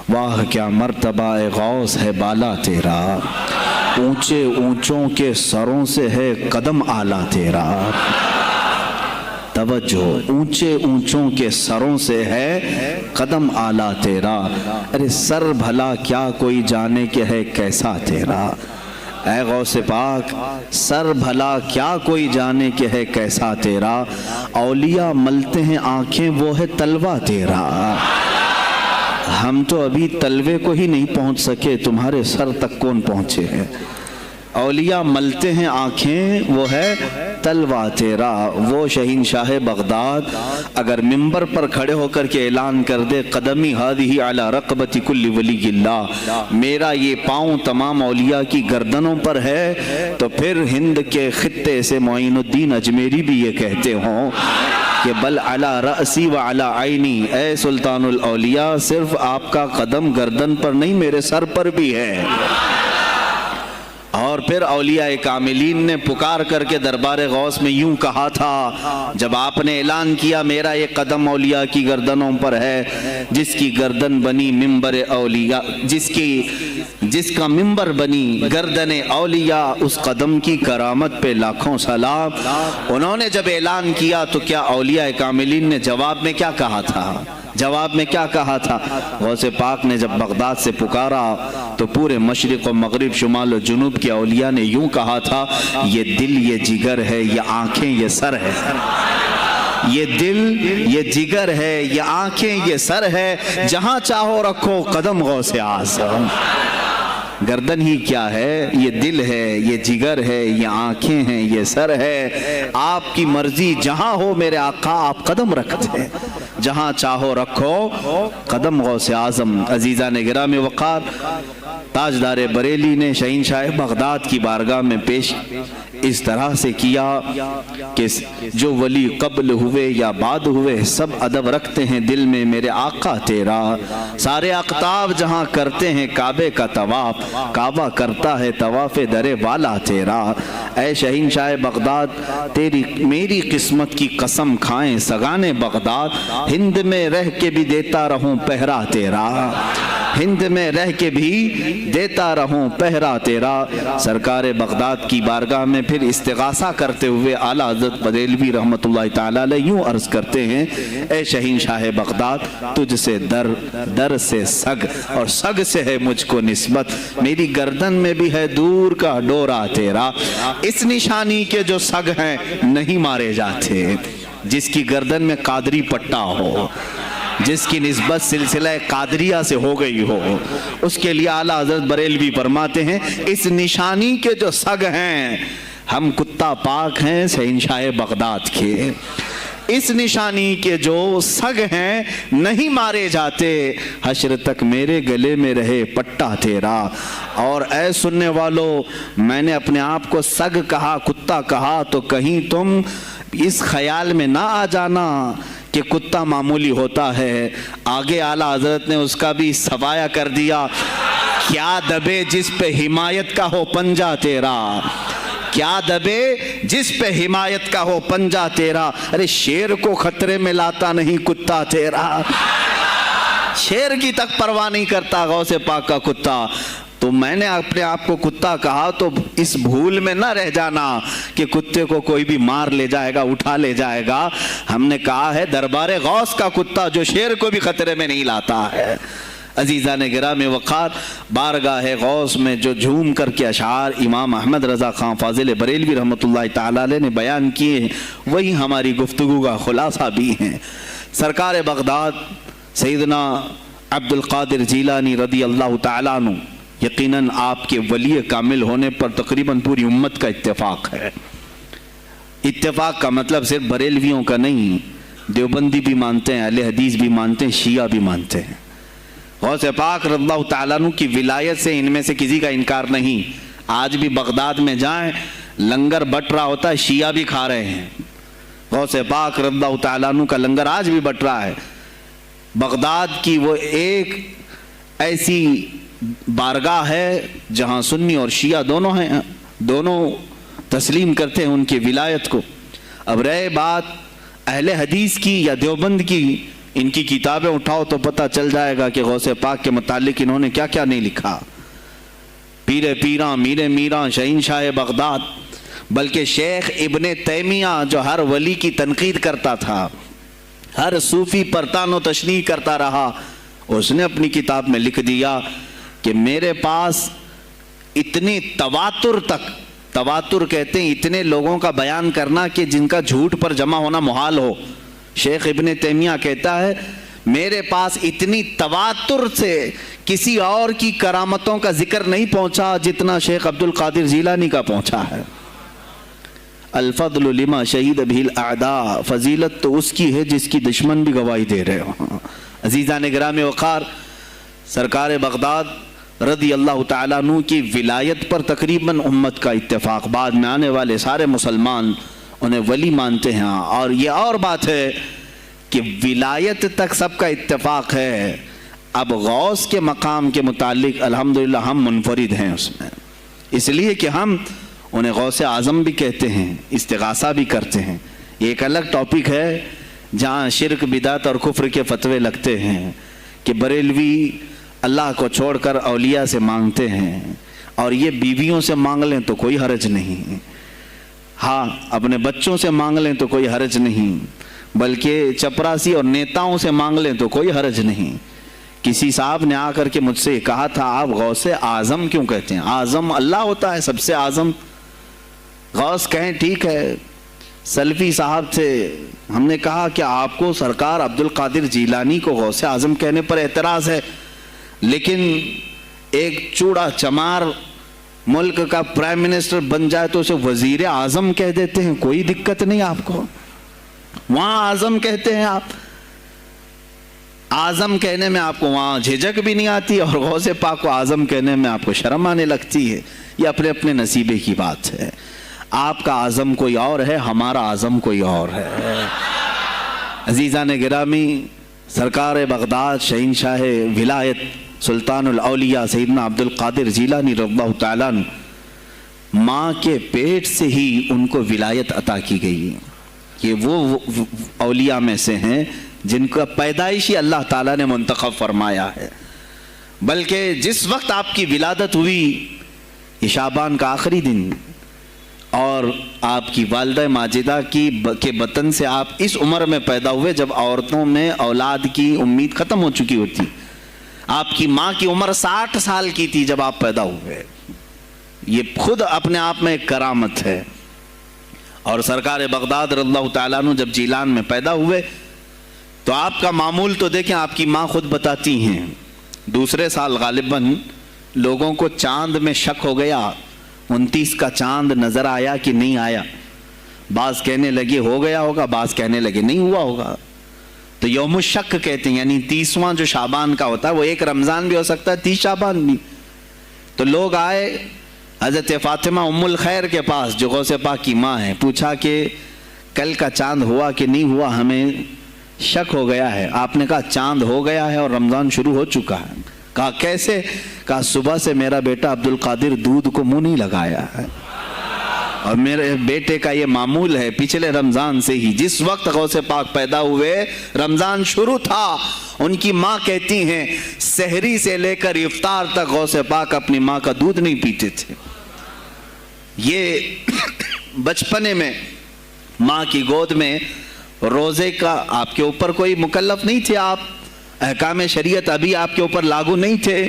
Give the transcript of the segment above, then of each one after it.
واہ کیا مرتبہ غوث ہے بالا تیرا، اونچے اونچوں کے سروں سے ہے قدم اعلیٰ تیرا۔ توجہ، اونچے اونچوں کے سروں سے ہے قدم اعلیٰ تیرا، ارے سر بھلا کیا کوئی جانے کہ ہے کیسا تیرا۔ اے غوث پاک سر بھلا کیا کوئی جانے کہ ہے کیسا تیرا، اولیاء ملتے ہیں آنکھیں وہ ہے تلوہ تیرا۔ ہم تو ابھی تلوے کو ہی نہیں پہنچ سکے، تمہارے سر تک کون پہنچے ہیں۔ اولیاء ملتے ہیں آنکھیں وہ ہے تلوہ تیرا۔ وہ شہنشاہ بغداد اگر ممبر پر کھڑے ہو کر کے اعلان کر دے قدمی ہادی علی رقبت کل ولی اللہ، میرا یہ پاؤں تمام اولیاء کی گردنوں پر ہے، تو پھر ہند کے خطے سے معین الدین اجمیری بھی یہ کہتے ہوں کہ بل علی رأسی و علی عینی، اے سلطان الاولیاء صرف آپ کا قدم گردن پر نہیں میرے سر پر بھی ہے۔ اور پھر اولیاء کاملین نے پکار کر کے دربار غوث میں یوں کہا تھا جب آپ نے اعلان کیا میرا یہ قدم اولیاء کی گردنوں پر ہے، جس کی گردن بنی ممبر اولیاء، جس کا ممبر بنی گردن اولیاء، اس قدم کی کرامت پہ لاکھوں سلام۔ انہوں نے جب اعلان کیا تو کیا اولیاء کاملین نے جواب میں کیا کہا تھا؟ جواب میں کیا کہا تھا؟ غوث پاک نے جب بغداد سے پکارا تو پورے مشرق و مغرب شمال و جنوب کے اولیاء نے یوں کہا تھا، یہ دل یہ جگر ہے، یہ آنکھیں یہ سر ہے۔ یہ دل یہ جگر ہے، یہ آنکھیں یہ سر ہے، جہاں چاہو رکھو قدم غوث اعظم۔ گردن ہی کیا ہے، یہ دل ہے، یہ جگر ہے، یہ آنکھیں ہیں، یہ سر ہے، آپ کی مرضی جہاں ہو میرے آقا آپ قدم رکھتے ہیں، جہاں چاہو رکھو قدم غوث اعظم۔ عزیزان گرامی وقار، تاجدار بریلی نے شہنشاہ بغداد کی بارگاہ میں پیش اس طرح سے کیا کہ جو ولی قبل ہوئے یا بعد ہوئے سب ادب رکھتے ہیں دل میں میرے آقا تیرا، سارے اقطاب جہاں کرتے ہیں کعبے کا طواف، کعبہ کرتا ہے طواف در والا تیرا۔ اے شہنشاہ بغداد تیری میری قسمت کی قسم کھائیں سگانے بغداد، ہند میں رہ کے بھی دیتا رہوں پہرا تیرا، ہند میں رہ کے بھی دیتا رہوں پہرا تیرا۔ سرکار بغداد کی بارگاہ میں پھر استغاثہ کرتے ہوئے اعلیٰ حضرت بریلوی رحمت اللہ تعالیٰ علیہ یوں عرض کرتے ہیں، اے شہنشاہ بغداد تجھ سے در سے سگ، اور سگ سے ہے مجھ کو نسبت، میری گردن میں بھی ہے دور کا ڈورا تیرا۔ اس نشانی کے جو سگ ہیں نہیں مارے جاتے، جس کی گردن میں قادری پٹا ہو، جس کی نسبت سلسلہ قادریہ سے ہو گئی ہو، اس کے لیے اعلیٰ حضرت بریلوی فرماتے ہیں اس نشانی کے جو سگ ہیں، ہم کتا پاک ہیں شہنشاہ بغداد کے، اس نشانی کے جو سگ ہیں نہیں مارے جاتے، حشر تک میرے گلے میں رہے پٹا تیرا۔ اور اے سننے والو، میں نے اپنے آپ کو سگ کہا، کتا کہا، تو کہیں تم اس خیال میں نہ آ جانا کہ کتا معمولی ہوتا ہے۔ آگے اعلیٰ حضرت نے اس کا بھی سوایہ کر دیا، کیا دبے جس پہ حمایت کا ہو پنجہ تیرا، کیا دبے جس پہ حمایت کا ہو پنجہ تیرا۔ ارے شیر کو خطرے میں لاتا نہیں کتا تیرا، شیر کی تک پرواہ نہیں کرتا غوث پاک کا کتا۔ تو میں نے اپنے آپ کو کتا کہا تو اس بھول میں نہ رہ جانا کہ کتے کو کوئی بھی مار لے جائے گا، اٹھا لے جائے گا۔ ہم نے کہا ہے دربار غوث کا کتا جو شیر کو بھی خطرے میں نہیں لاتا ہے۔ عزیزان گرامی وقار، بارگاہ غوث میں جو جھوم کر کے اشعار امام احمد رضا خان فاضل بریلوی رحمت اللہ تعالیٰ علیہ نے بیان کیے ہیں، وہی ہماری گفتگو کا خلاصہ بھی ہیں۔ سرکار بغداد سیدنا عبد القادر جیلانی رضی اللہ تعالیٰ عنہ، یقیناً آپ کے ولی کامل ہونے پر تقریباً پوری امت کا اتفاق ہے۔ اتفاق کا مطلب صرف بریلویوں کا نہیں، دیوبندی بھی مانتے ہیں، اہل حدیث بھی مانتے ہیں، شیعہ بھی مانتے ہیں۔ غوث پاک رضی اللہ تعالیٰ عنہ کی ولایت سے ان میں سے کسی کا انکار نہیں۔ آج بھی بغداد میں جائیں لنگر بٹ رہا ہوتا ہے، شیعہ بھی کھا رہے ہیں۔ غوث پاک رضی اللہ تعالیٰ عنہ کا لنگر آج بھی بٹ رہا ہے۔ بغداد کی وہ ایک ایسی بارگاہ ہے جہاں سنی اور شیعہ دونوں ہیں، دونوں تسلیم کرتے ہیں ان کی ولایت کو۔ اب رہے بات اہل حدیث کی یا دیوبند کی، ان کی کتابیں اٹھاؤ تو پتہ چل جائے گا کہ غوث پاک کے متعلق انہوں نے کیا کیا نہیں لکھا. پیر پیراں، میر میراں، شہنشاہ بغداد، بلکہ شیخ ابن تیمیہ جو ہر ولی کی تنقید کرتا تھا، ہر صوفی پر تان و تشنیع کرتا رہا، اس نے اپنی کتاب میں لکھ دیا کہ میرے پاس اتنی تواتر تک، تواتر کہتے ہیں اتنے لوگوں کا بیان کرنا کہ جن کا جھوٹ پر جمع ہونا محال ہو. شیخ ابن تیمیہ کہتا ہے میرے پاس اتنی تواتر سے کسی اور کی کرامتوں کا ذکر نہیں پہنچا جتنا شیخ عبد القادر جیلانی کا پہنچا ہے. الفضل لما شہید بہ الاعداء، فضیلت تو اس کی ہے جس کی دشمن بھی گواہی دے رہے ہوں. عزیزان گرامی وقار، سرکار بغداد رضی اللہ تعالیٰ عنہ کی ولایت پر تقریباً امت کا اتفاق، بعد میں آنے والے سارے مسلمان انہیں ولی مانتے ہیں. اور یہ اور بات ہے کہ ولایت تک سب کا اتفاق ہے. اب غوث کے مقام کے متعلق الحمدللہ ہم منفرد ہیں اس میں، اس لیے کہ ہم انہیں غوث اعظم بھی کہتے ہیں، استغاثہ بھی کرتے ہیں. یہ ایک الگ ٹاپک ہے جہاں شرک، بدعت اور کفر کے فتوے لگتے ہیں کہ بریلوی اللہ کو چھوڑ کر اولیاء سے مانگتے ہیں، اور یہ بیویوں سے مانگ لیں تو کوئی حرج نہیں، ہاں اپنے بچوں سے مانگ لیں تو کوئی حرج نہیں، بلکہ چپراسی اور نیتاؤں سے مانگ لیں تو کوئی حرج نہیں. کسی صاحب نے آ کر کے مجھ سے کہا تھا آپ غوث اعظم کیوں کہتے ہیں؟ اعظم اللہ ہوتا ہے، سب سے اعظم. غوث کہیں ٹھیک ہے. سلفی صاحب تھے، ہم نے کہا کہ آپ کو سرکار عبد القادر جیلانی کو غوث اعظم کہنے پر اعتراض ہے، لیکن ایک چوڑا چمار ملک کا پرائم منسٹر بن جائے تو اسے وزیر اعظم کہہ دیتے ہیں، کوئی دقت نہیں آپ کو. وہاں اعظم کہتے ہیں آپ، اعظم کہنے میں آپ کو وہاں جھجک بھی نہیں آتی، اور غوث پاک کو اعظم کہنے میں آپ کو شرم آنے لگتی ہے. یہ اپنے اپنے نصیبے کی بات ہے. آپ کا اعظم کوئی اور ہے، ہمارا اعظم کوئی اور ہے. عزیزان گرامی، سرکار بغداد، شہنشاہ ولایت، سلطان الاولیاء سیدنا عبد القادر جیلانی رضی اللہ تعالیٰ عنہ، ماں کے پیٹ سے ہی ان کو ولایت عطا کی گئی. یہ وہ اولیاء میں سے ہیں جن کا پیدائشی اللہ تعالیٰ نے منتخب فرمایا ہے. بلکہ جس وقت آپ کی ولادت ہوئی، یہ شعبان کا آخری دن، اور آپ کی والدہ ماجدہ کے بطن سے آپ اس عمر میں پیدا ہوئے جب عورتوں میں اولاد کی امید ختم ہو چکی ہوتی. آپ کی ماں کی عمر 60 سال کی تھی جب آپ پیدا ہوئے. یہ خود اپنے آپ میں ایک کرامت ہے. اور سرکار بغداد رضی اللہ تعالیٰ عنہ جب جیلان میں پیدا ہوئے تو آپ کا معمول تو دیکھیں، آپ کی ماں خود بتاتی ہیں دوسرے سال غالباً لوگوں کو چاند میں شک ہو گیا، 29 کا چاند نظر آیا کہ نہیں آیا. بعض کہنے لگے ہو گیا ہوگا، بعض کہنے لگے نہیں ہوا ہوگا. تو یوم الشک کہتے ہیں، یعنی 30واں جو شعبان کا ہوتا ہے، وہ ایک رمضان بھی ہو سکتا ہے، 30 شعبان بھی. تو لوگ آئے حضرت فاطمہ ام الخیر کے پاس جو غوث پاک کی ماں ہے، پوچھا کہ کل کا چاند ہوا کہ نہیں ہوا، ہمیں شک ہو گیا ہے. آپ نے کہا چاند ہو گیا ہے اور رمضان شروع ہو چکا ہے. کہا کیسے؟ کہا صبح سے میرا بیٹا عبد القادر دودھ کو منہ نہیں لگایا ہے، اور میرے بیٹے کا یہ معمول ہے پچھلے رمضان سے ہی. جس وقت غوث پاک پیدا ہوئے رمضان شروع تھا. ان کی ماں کہتی ہیں سحری سے لے کر افطار تک غوث پاک اپنی ماں کا دودھ نہیں پیتے تھے. یہ بچپنے میں ماں کی گود میں روزے کا آپ کے اوپر کوئی مکلف نہیں تھے، آپ احکام شریعت ابھی آپ کے اوپر لاگو نہیں تھے،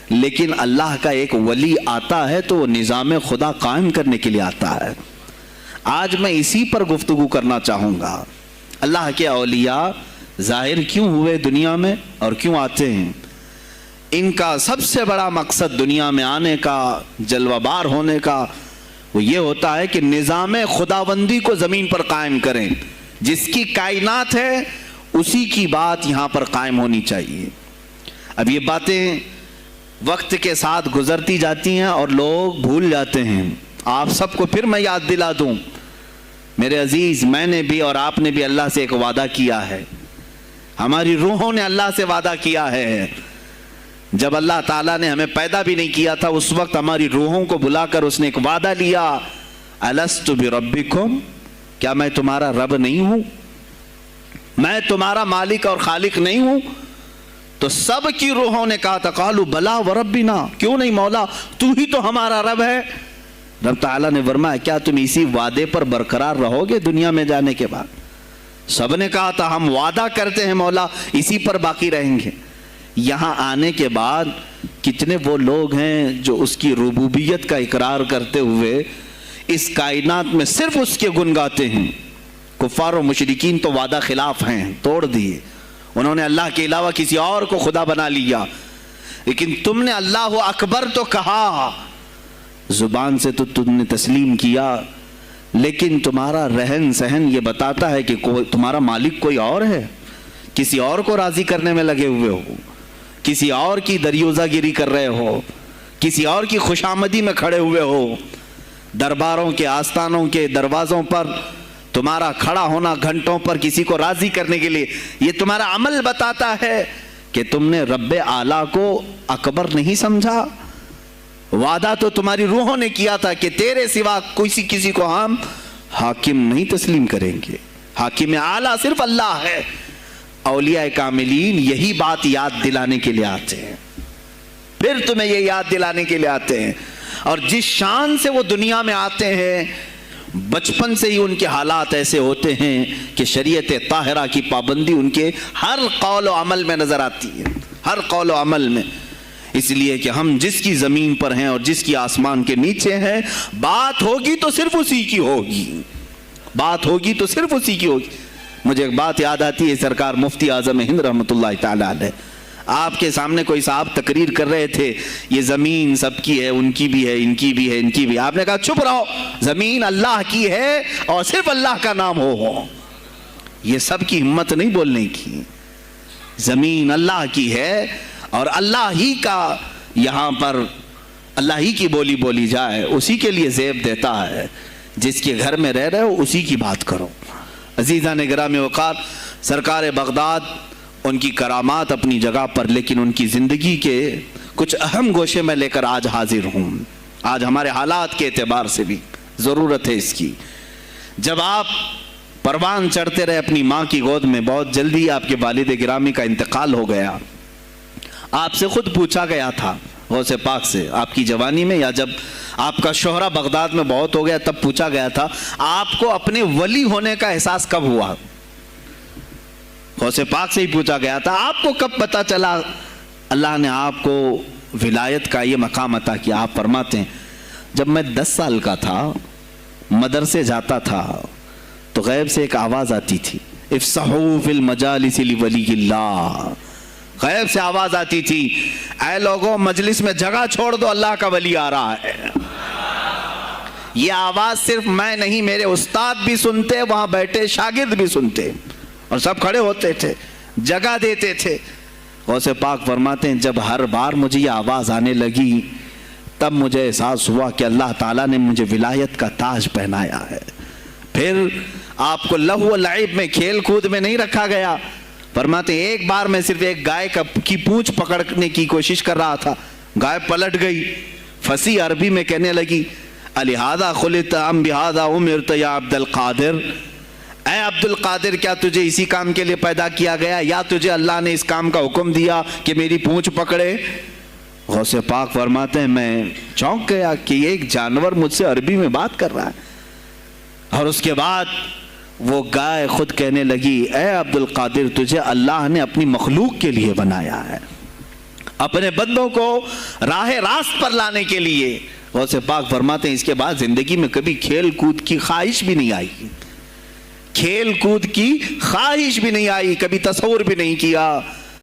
لیکن اللہ کا ایک ولی آتا ہے تو وہ نظام خدا قائم کرنے کے لیے آتا ہے. آج میں اسی پر گفتگو کرنا چاہوں گا. اللہ کے اولیاء ظاہر کیوں ہوئے دنیا میں اور کیوں آتے ہیں؟ ان کا سب سے بڑا مقصد دنیا میں آنے کا، جلوہ بار ہونے کا، وہ یہ ہوتا ہے کہ نظام خداوندی کو زمین پر قائم کریں. جس کی کائنات ہے اسی کی بات یہاں پر قائم ہونی چاہیے. اب یہ باتیں وقت کے ساتھ گزرتی جاتی ہیں اور لوگ بھول جاتے ہیں. آپ سب کو پھر میں یاد دلا دوں، میرے عزیز، میں نے بھی اور آپ نے بھی اللہ سے ایک وعدہ کیا ہے. ہماری روحوں نے اللہ سے وعدہ کیا ہے. جب اللہ تعالیٰ نے ہمیں پیدا بھی نہیں کیا تھا اس وقت ہماری روحوں کو بلا کر اس نے ایک وعدہ لیا، الست بربکم، کیا میں تمہارا رب نہیں ہوں؟ میں تمہارا مالک اور خالق نہیں ہوں؟ تو سب کی روحوں نے کہا تھا قالوا بلا وربنا، کیوں نہیں مولا، تو ہی تو ہمارا رب ہے۔ رب تعالیٰ نے فرمایا کیا تم اسی وعدے پر برقرار رہو گے دنیا میں جانے کے بعد؟ سب نے کہا تھا ہم وعدہ کرتے ہیں مولا اسی پر باقی رہیں گے۔ یہاں آنے کے بعد کتنے وہ لوگ ہیں جو اس کی ربوبیت کا اقرار کرتے ہوئے اس کائنات میں صرف اس کے گن گاتے ہیں۔ کفار و مشرکین تو وعدہ خلاف ہیں، توڑ دیے، انہوں نے اللہ کے علاوہ کسی اور کو خدا بنا لیا، لیکن تم نے اللہ اکبر تو کہا، زبان سے تو تم نے تسلیم کیا، لیکن تمہارا رہن سہن یہ بتاتا ہے کہ تمہارا مالک کوئی اور ہے، کسی اور کو راضی کرنے میں لگے ہوئے ہو، کسی اور کی دریوزہ گیری کر رہے ہو، کسی اور کی خوشامدی میں کھڑے ہوئے ہو، درباروں کے آستانوں کے دروازوں پر تمہارا کھڑا ہونا گھنٹوں پر کسی کو راضی کرنے کے لیے، یہ تمہارا عمل بتاتا ہے کہ تم نے رب اعلیٰ کو اکبر نہیں سمجھا۔ وعدہ تو تمہاری روحوں نے کیا تھا کہ تیرے سوا کسی کو ہم حاکم نہیں تسلیم کریں گے، حاکم اعلیٰ صرف اللہ ہے۔ اولیاء کاملین یہی بات یاد دلانے کے لیے آتے ہیں، پھر تمہیں یہ یاد دلانے کے لیے آتے ہیں، اور جس شان سے وہ دنیا میں آتے ہیں بچپن سے ہی ان کے حالات ایسے ہوتے ہیں کہ شریعت طاہرہ کی پابندی ان کے ہر قول و عمل میں نظر آتی ہے، ہر قول و عمل میں۔ اس لیے کہ ہم جس کی زمین پر ہیں اور جس کی آسمان کے نیچے ہیں، بات ہوگی تو صرف اسی کی ہوگی، بات ہوگی تو صرف اسی کی ہوگی۔ مجھے ایک بات یاد آتی ہے، سرکار مفتی اعظم ہند رحمۃ اللہ تعالی علیہ، آپ کے سامنے کوئی صاحب تقریر کر رہے تھے، یہ زمین سب کی ہے، ان کی بھی ہے، ان کی بھی ہے، ان کی بھی ہے۔ آپ نے کہا چپ رہو، زمین اللہ کی ہے اور صرف اللہ کا نام ہو۔ یہ سب کی ہمت نہیں بولنے کی، زمین اللہ کی ہے اور اللہ ہی کا یہاں پر اللہ ہی کی بولی بولی جائے، اسی کے لیے زیب دیتا ہے۔ جس کے گھر میں رہ رہے ہو اسی کی بات کرو۔ عزیزان گرامی وقار، سرکار بغداد، ان کی کرامات اپنی جگہ پر، لیکن ان کی زندگی کے کچھ اہم گوشے میں لے کر آج حاضر ہوں۔ آج ہمارے حالات کے اعتبار سے بھی ضرورت ہے اس کی۔ جب آپ پروان چڑھتے رہے اپنی ماں کی گود میں، بہت جلدی آپ کے والد گرامی کا انتقال ہو گیا۔ آپ سے خود پوچھا گیا تھا غوث پاک سے، آپ کی جوانی میں یا جب آپ کا شہرہ بغداد میں بہت ہو گیا تب پوچھا گیا تھا آپ کو اپنے ولی ہونے کا احساس کب ہوا؟ غوث پاک سے ہی پوچھا گیا تھا آپ کو کب پتا چلا اللہ نے آپ کو ولایت کا یہ مقام عطا کیا؟ آپ فرماتے ہیں جب میں 10 سال کا تھا، مدرسے جاتا تھا تو غیب سے ایک آواز آتی تھی، افصحوا فی المجالس لولی اللہ۔ غیب سے آواز آتی تھی، اے لوگوں مجلس میں جگہ چھوڑ دو، اللہ کا ولی آ رہا ہے۔ یہ آواز صرف میں نہیں، میرے استاد بھی سنتے، وہاں بیٹھے شاگرد بھی سنتے، اور سب کھڑے ہوتے تھے، جگہ دیتے تھے۔ غوث پاک فرماتے ہیں جب ہر بار مجھے یہ آواز آنے لگی تب مجھے احساس ہوا کہ اللہ تعالیٰ نے مجھے ولایت کا تاج پہنایا ہے۔ پھر آپ کو لہو و لعب میں، کھیل کود میں نہیں رکھا گیا۔ فرماتے ہیں ایک بار میں صرف ایک گائے کی پونچھ پکڑنے کی کوشش کر رہا تھا، گائے پلٹ گئی، فصیح عربی میں کہنے لگی الہذا خلقت ام بہذا امرت یا عبد القادر، اے عبد القادر کیا تجھے اسی کام کے لیے پیدا کیا گیا یا تجھے اللہ نے اس کام کا حکم دیا کہ میری پونچھ پکڑے؟ غوث پاک فرماتے ہیں میں چونک گیا کہ یہ ایک جانور مجھ سے عربی میں بات کر رہا ہے۔ اور اس کے بعد وہ گائے خود کہنے لگی اے عبد القادر تجھے اللہ نے اپنی مخلوق کے لیے بنایا ہے، اپنے بندوں کو راہ راست پر لانے کے لیے۔ غوث پاک فرماتے ہیں اس کے بعد زندگی میں کبھی کھیل کود کی خواہش بھی نہیں آئی، کھیل کود کی خواہش بھی نہیں آئی، کبھی تصور بھی نہیں کیا